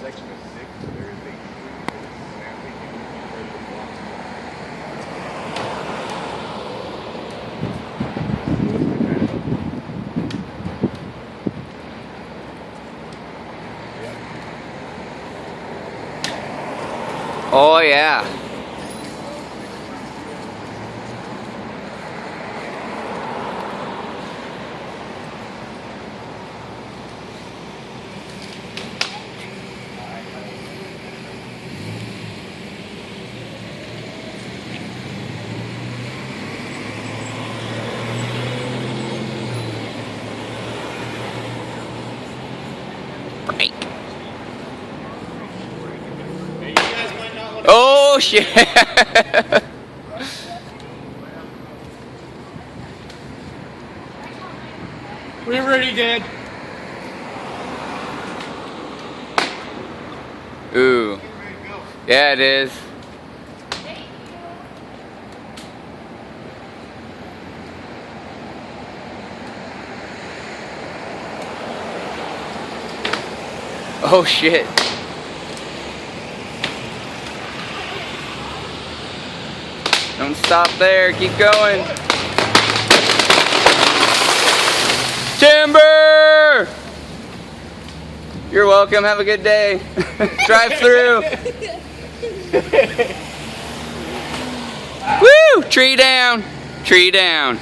section of 6, there is a Oh yeah. Break. Oh shit. We're ready, Dad. Ooh. Yeah, it is. Oh shit. Don't stop there, keep going. Timber! You're welcome, have a good day. Drive through. Woo! Tree down. Tree down.